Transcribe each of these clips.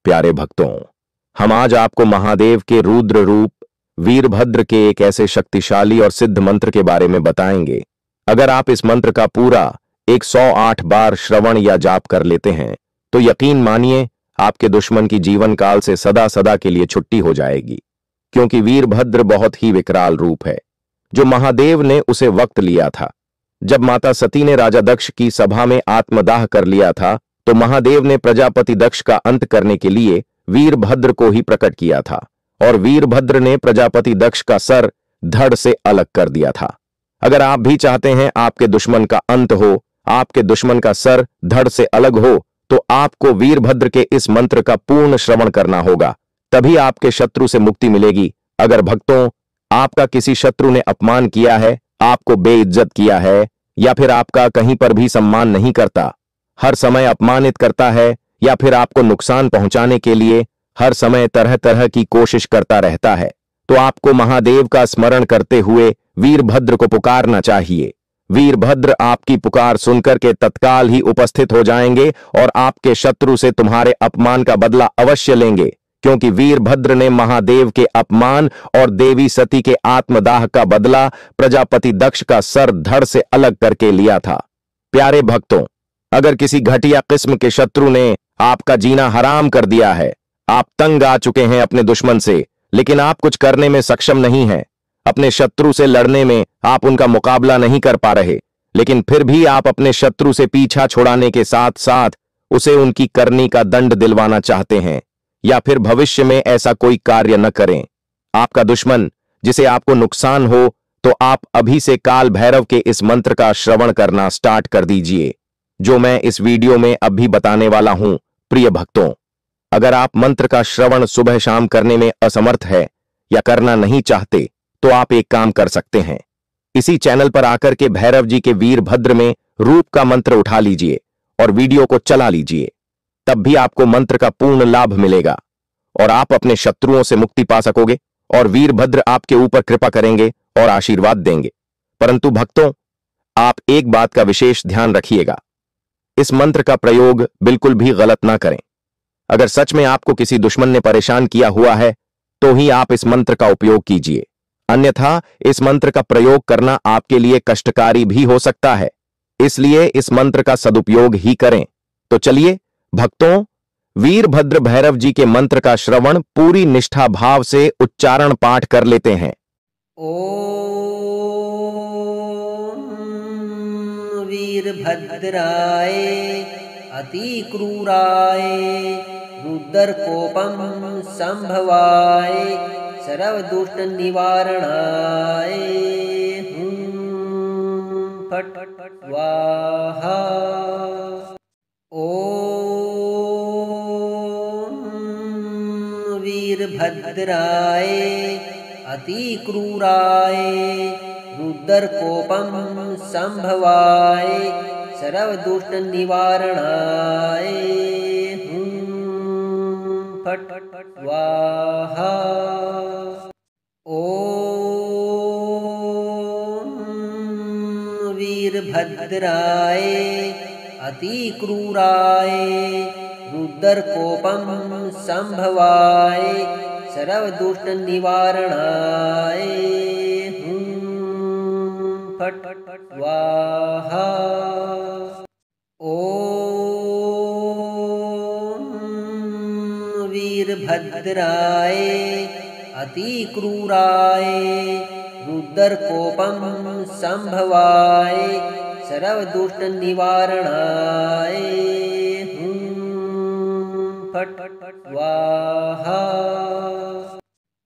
प्यारे भक्तों, हम आज आपको महादेव के रुद्र रूप वीरभद्र के एक ऐसे शक्तिशाली और सिद्ध मंत्र के बारे में बताएंगे। अगर आप इस मंत्र का पूरा 108 बार श्रवण या जाप कर लेते हैं तो यकीन मानिए आपके दुश्मन की जीवन काल से सदा सदा के लिए छुट्टी हो जाएगी। क्योंकि वीरभद्र बहुत ही विकराल रूप है जो महादेव ने उसे वक्त लिया था। जब माता सती ने राजा दक्ष की सभा में आत्मदाह कर लिया था तो महादेव ने प्रजापति दक्ष का अंत करने के लिए वीरभद्र को ही प्रकट किया था और वीरभद्र ने प्रजापति दक्ष का सर धड़ से अलग कर दिया था। अगर आप भी चाहते हैं आपके दुश्मन का अंत हो, आपके दुश्मन का सर धड़ से अलग हो, तो आपको वीरभद्र के इस मंत्र का पूर्ण श्रवण करना होगा, तभी आपके शत्रु से मुक्ति मिलेगी। अगर भक्तों आपका किसी शत्रु ने अपमान किया है, आपको बेइज्जत किया है या फिर आपका कहीं पर भी सम्मान नहीं करता, हर समय अपमानित करता है या फिर आपको नुकसान पहुंचाने के लिए हर समय तरह तरह की कोशिश करता रहता है, तो आपको महादेव का स्मरण करते हुए वीरभद्र को पुकारना चाहिए। वीरभद्र आपकी पुकार सुनकर के तत्काल ही उपस्थित हो जाएंगे और आपके शत्रु से तुम्हारे अपमान का बदला अवश्य लेंगे, क्योंकि वीरभद्र ने महादेव के अपमान और देवी सती के आत्मदाह का बदला प्रजापति दक्ष का सर धड़ से अलग करके लिया था। प्यारे भक्तों, अगर किसी घटिया किस्म के शत्रु ने आपका जीना हराम कर दिया है, आप तंग आ चुके हैं अपने दुश्मन से, लेकिन आप कुछ करने में सक्षम नहीं हैं, अपने शत्रु से लड़ने में आप उनका मुकाबला नहीं कर पा रहे, लेकिन फिर भी आप अपने शत्रु से पीछा छुड़ाने के साथ साथ उसे उनकी करनी का दंड दिलवाना चाहते हैं, या फिर भविष्य में ऐसा कोई कार्य न करें। आपका दुश्मन जिसे आपको नुकसान हो, तो आप अभी से काल भैरव के इस मंत्र का श्रवण करना स्टार्ट कर दीजिए, जो मैं इस वीडियो में अभी बताने वाला हूं। प्रिय भक्तों, अगर आप मंत्र का श्रवण सुबह शाम करने में असमर्थ है या करना नहीं चाहते, तो आप एक काम कर सकते हैं, इसी चैनल पर आकर के भैरव जी के वीरभद्र में रूप का मंत्र उठा लीजिए और वीडियो को चला लीजिए, तब भी आपको मंत्र का पूर्ण लाभ मिलेगा और आप अपने शत्रुओं से मुक्ति पा सकोगे और वीरभद्र आपके ऊपर कृपा करेंगे और आशीर्वाद देंगे। परंतु भक्तों, आप एक बात का विशेष ध्यान रखिएगा, इस मंत्र का प्रयोग बिल्कुल भी गलत ना करें। अगर सच में आपको किसी दुश्मन ने परेशान किया हुआ है तो ही आप इस मंत्र का उपयोग कीजिए, अन्यथा इस मंत्र का प्रयोग करना आपके लिए कष्टकारी भी हो सकता है, इसलिए इस मंत्र का सदुपयोग ही करें। तो चलिए भक्तों, वीरभद्र भैरव जी के मंत्र का श्रवण पूरी निष्ठा भाव से उच्चारण पाठ कर लेते हैं। ओम वीरभद्राय अति क्रूराय रुद्रकोपम संभवाय सर्वदुष्ट निवारणाय फट स्वाहा। ओम वीरभद्राय अति क्रूराय रुद्रकोपम संभवाय सर्वदुष्ट निवारणाय फट स्वाहा। ओम वीरभद्राय अति क्रूराय रुद्रकोपम संभवाय सर्वदुष्ट निवारणाय फट स्वाहा। ओम वीरभद्राय अति क्रूराय रुद्रकोपम संभवाय सर्वदुष्ट निवारणाय फट स्वाहा।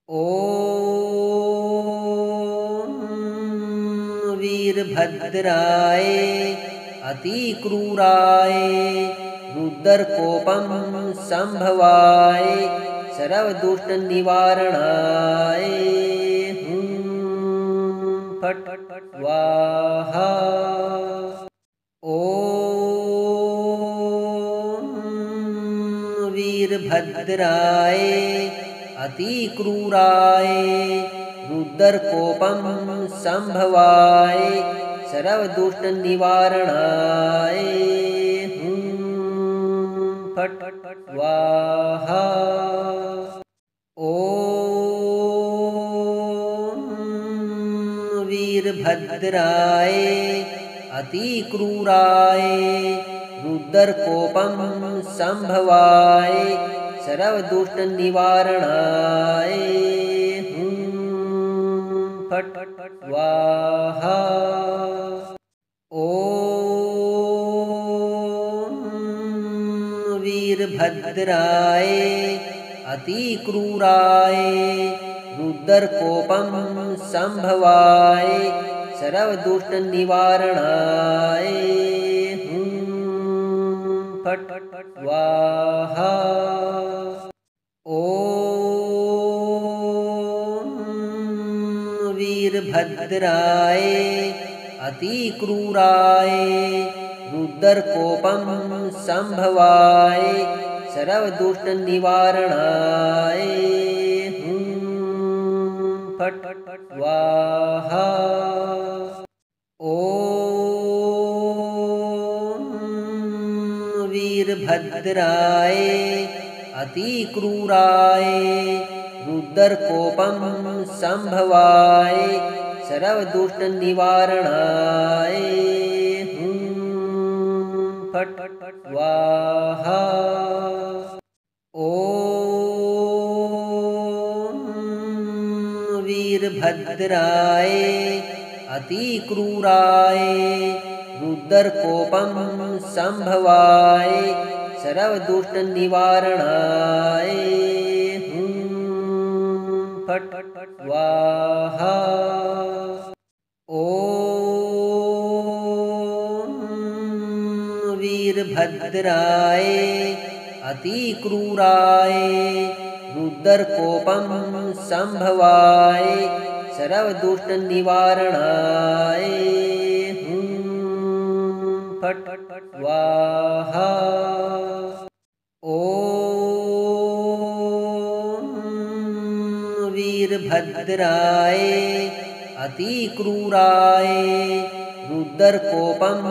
ओम वीरभद्राय अति क्रूराय रुद्रकोपम संभवाय सर्वदुष्ट निवारणाय फट स्वाहा। ओम वीरभद्राय अति क्रूराय रुद्रकोपम संभवाय सर्वदुष्ट निवारणाय फट स्वाहा। वीरभद्राय अतिक्रूराय रुद्रकोपं संभवाय सर्वदुष्टनिवारणाय हुं फट् स्वाहा। ॐ वीरभद्राय अतिक्रूराय रुद्रकोपं संभवाय सर्वदुष्टनिवारणाय हुं फट् स्वाहा। ॐ वीरभद्राय अतिक्रूराय रुद्रकोपं संभवाय सर्वदुष्टनिवारणाय हुं फट् स्वाहा। ॐ वीरभद्राय अतिक्रूराय रुद्रकोपं संभवाय सर्वदुष्टनिवारणाय हुं फट् स्वाहा। ॐ वीरभद्राय अतिक्रूराय रुद्रकोपं संभवाय सर्वदुष्टनिवारणाय हुं फट् स्वाहा। ॐ वीरभद्राय अतिक्रूराय रुद्रकोपं संभवाय सर्वदुष्टनिवारणाय हुं फट् स्वाहा। ॐ वीरभद्राय अतिक्रूराय रुद्रकोपं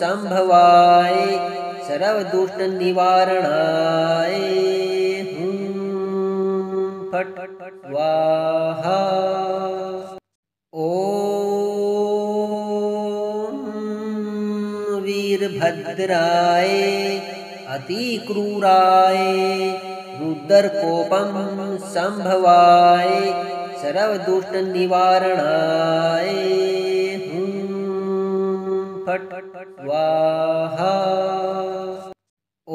संभवाय सर्वदुष्टनिवारणाय हुं फट् स्वाहा। ॐ वीरभद्राय अतिक्रूराय रुद्रकोपं संभवाय सर्वदुष्टनिवारणाय हुं फट् स्वाहा। ॐ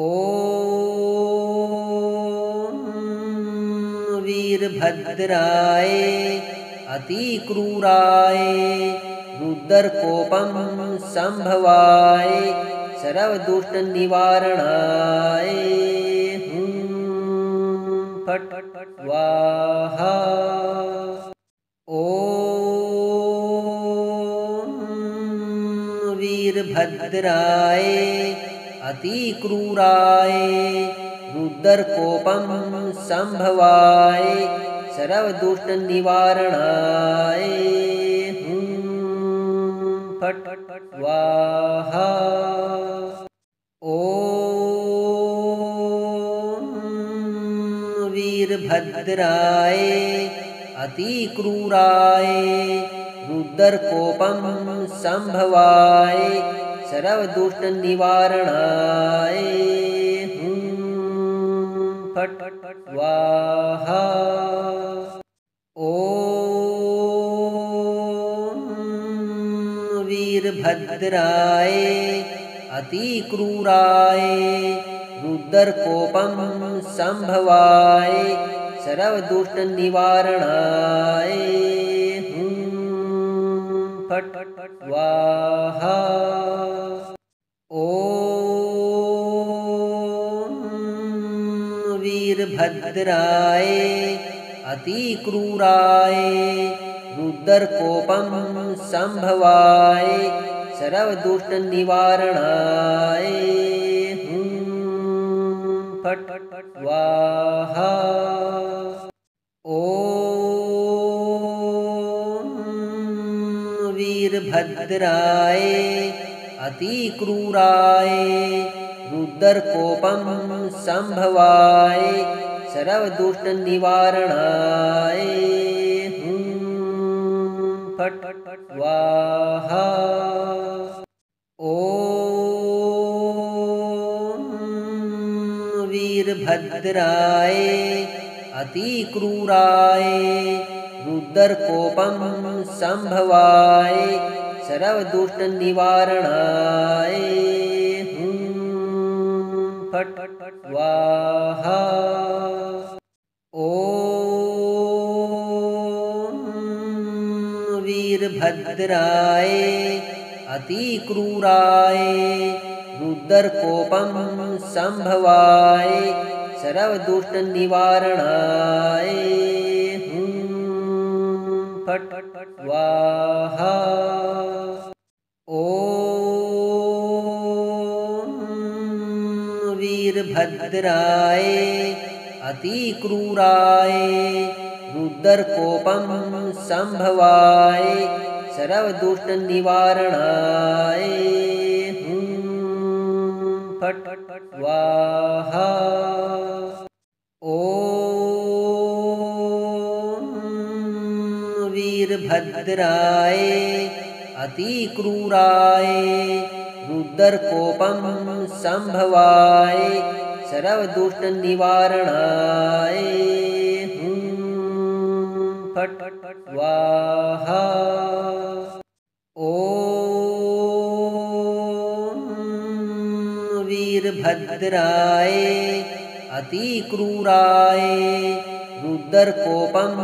वीरभद्राय अतिक्रूराय रुद्रकोपं संभवाय सर्वदुष्टनिवारणाय हुं फट् स्वाहा। ॐ वीरभद्राय अतिक्रूराय रुद्रकोपं संभवाय सर्वदुष्टनिवारणाय हुं फट् स्वाहा। ॐ वीरभद्राय अतिक्रूराय रुद्रकोपं संभवाय सर्वदुष्टनिवारणाय हुं फट् स्वाहा। ॐ वीरभद्राय अतिक्रूराय रुद्रकोपं संभवाय सर्वदुष्टनिवारणाय हुं फट् स्वाहा। ॐ वीरभद्राय अतिक्रूराय रुद्रकोपं संभवाय सर्वदुष्टनिवारणाय हुं फट् स्वाहा। ॐ वीरभद्राय अतिक्रूराय रुद्रकोपं संभवाय सर्वदुष्टनिवारणाय हुं फट् स्वाहा। ॐ वीरभद्राय अतिक्रूराय रुद्रकोपं संभवाय सर्वदुष्टनिवारणाय हुं फट् स्वाहा। ॐ वीरभद्राय अतिक्रूराय रुद्रकोपं संभवाय सर्वदुष्टनिवारणाय हुं फट् स्वाहा। ॐ वीरभद्राय अतिक्रूराय रुद्रकोपं संभवाय सर्वदुष्टनिवारणाय हुं फट् स्वाहा। ॐ वीरभद्राय अतिक्रूराय रुद्रकोपं संभवाय सर्वदुष्टनिवारणाय हुं फट् स्वाहा। ॐ वीरभद्राय अतिक्रूराय रुद्रकोपं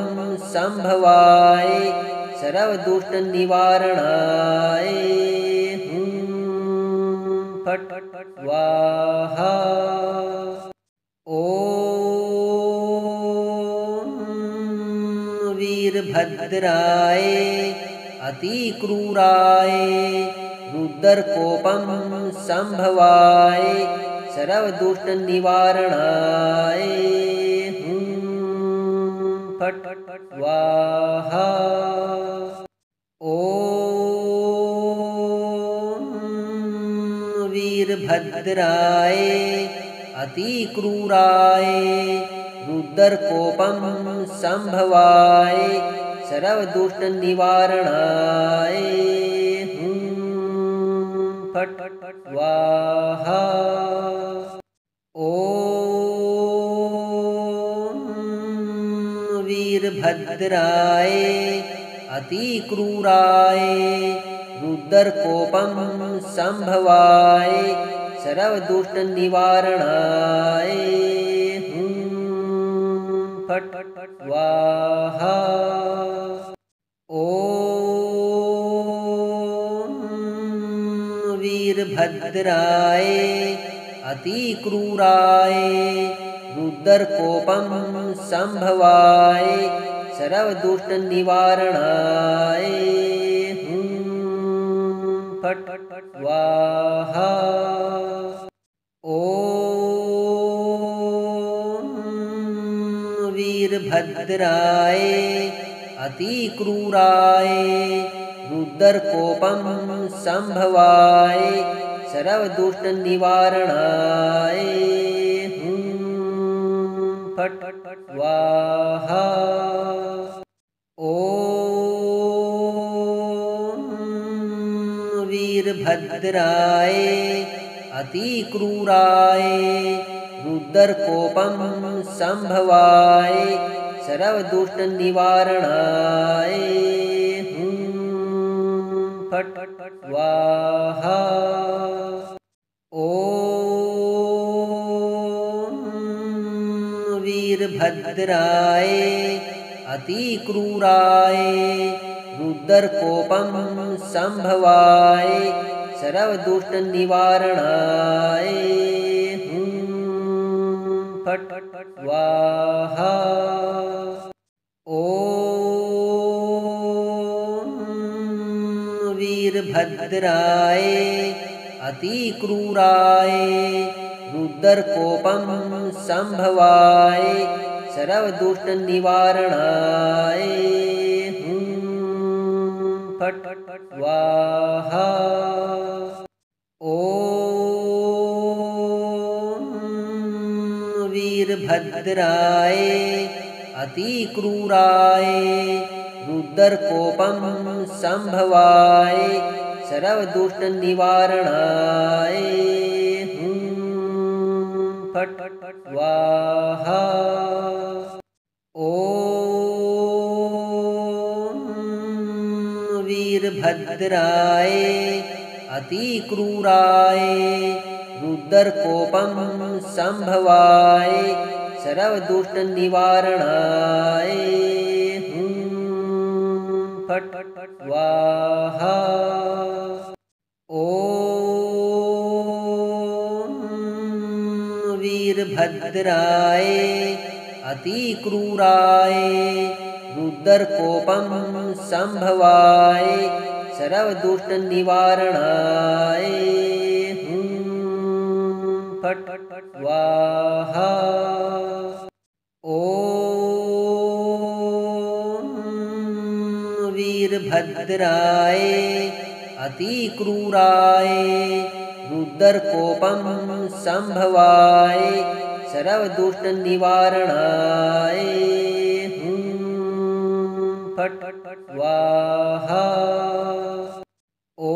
संभवाय सर्वदुष्टनिवारणाय हुं फट् स्वाहा। ॐ वीरभद्राय अतिक्रूराय रुद्रकोपं संभवाय सर्वदुष्टनिवारणाय हुं फट् स्वाहा। ॐ वीरभद्राय अतिक्रूराय रुद्रकोपं संभवाय सर्वदुष्टनिवारणाय हुं फट् स्वाहा। ॐ वीरभद्राय अतिक्रूराय रुद्रकोपं संभवाय सर्वदुष्टनिवारणाय हुं फट् स्वाहा। ॐ वीरभद्राय अतिक्रूराय रुद्रकोपं संभवाय सर्वदुष्टनिवारणाय हुं फट् स्वाहा। ॐ वीरभद्राय अतिक्रूराय रुद्रकोपं संभवाय सर्वदुष्टनिवारणाय हुं फट् स्वाहा। ॐ वीरभद्राय अतिक्रूराय रुद्रकोपं संभवाय सर्वदुष्टनिवारणाय हुं फट् स्वाहा। ॐ वीरभद्राय अतिक्रूराय रुद्रकोपं संभवाय सर्वदुष्टनिवारणाय हुं फट् स्वाहा। ॐ वीरभद्राय अतिक्रूराय रुद्रकोपं संभवाय सर्वदुष्टनिवारणाय हुं फट् स्वाहा। ॐ वीरभद्राय अतिक्रूराय रुद्रकोपं संभवाय सर्वदुष्टनिवारणाय हुं फट् स्वाहा। ॐ वीरभद्राय अतिक्रूराय रुद्रकोपं संभवाय सर्वदुष्टनिवारणाय हुं फट् स्वाहा। ॐ वीरभद्राय अतिक्रूराय रुद्रकोपं संभवाय सर्वदुष्टनिवारणाय हुं फट् स्वाहा। ॐ वीरभद्राय अतिक्रूराय रुद्रकोपं संभवाय सर्वदुष्टनिवारणाय हुं फट् स्वाहा। ॐ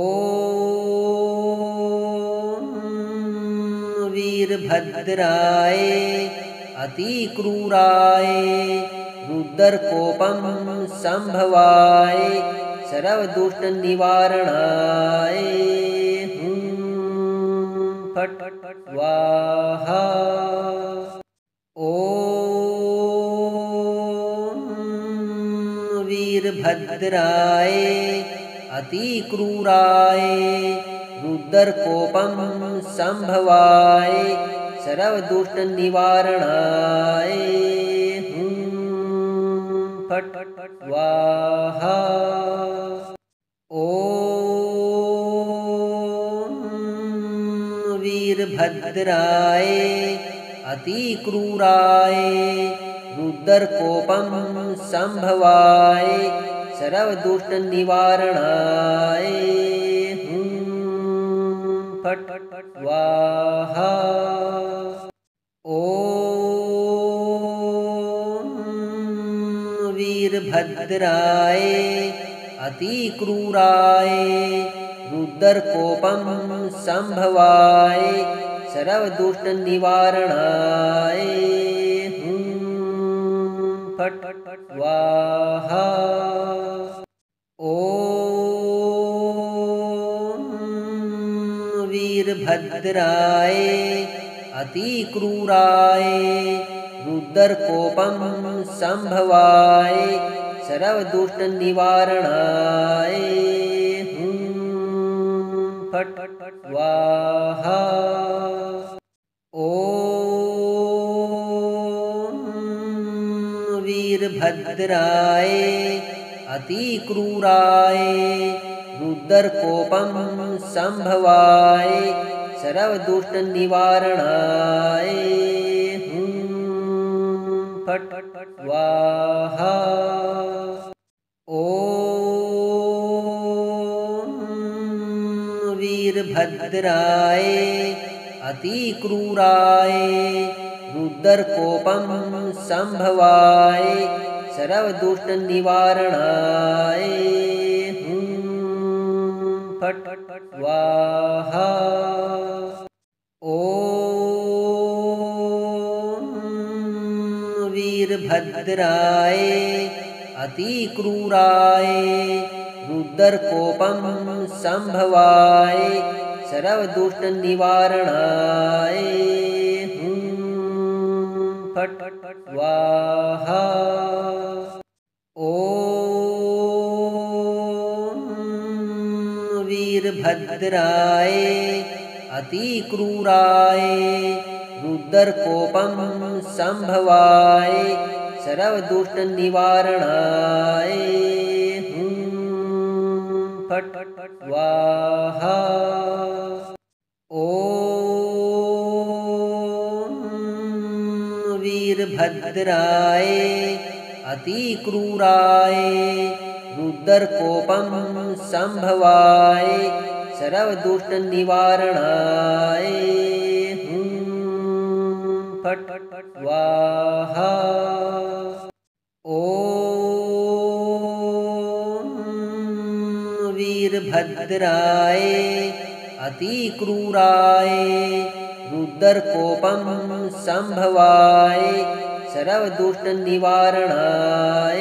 वीरभद्राय अतिक्रूराय रुद्रकोपं संभवाय सर्वदुष्टनिवारणाय हुं फट् स्वाहा। ॐ वीरभद्राय अतिक्रूराय रुद्रकोपं संभवाय सर्वदुष्टनिवारणाय हुं फट् स्वाहा। ॐ वीरभद्राय अतिक्रूराय रुद्रकोपं संभवाय सर्वदुष्टनिवारणाय हुं फट् स्वाहा। ॐ वीरभद्राय अतिक्रूराय रुद्रकोपं संभवाय सर्वदुष्टनिवारणाय हुं फट् स्वाहा। ॐ वीरभद्राय अतिक्रूराय रुद्रकोपं संभवाय सर्वदुष्टनिवारणाय हुं फट् स्वाहा। ॐ वीरभद्राय अतिक्रूराय रुद्रकोपं संभवाय सर्वदुष्टनिवारणाय हुं फट् स्वाहा। ॐ वीरभद्राय अतिक्रूराय रुद्रकोपं संभवाय सर्वदुष्टनिवारणाय हुं फट् स्वाहा। ॐ वीरभद्राय अतिक्रूराय रुद्रकोपं संभवाय सर्वदुष्टनिवारणाय हुं फट् स्वाहा। ॐ वीरभद्राय अतिक्रूराय रुद्रकोपं संभवाय सर्वदुष्टनिवारणाय हुं फट् स्वाहा। ॐ वीरभद्राय अतिक्रूराय रुद्रकोपं संभवाय सर्वदुष्टनिवारणाय हुं फट् स्वाहा। ॐ वीरभद्राय अतिक्रूराय रुद्रकोपं संभवाय सर्वदुष्टनिवारणाय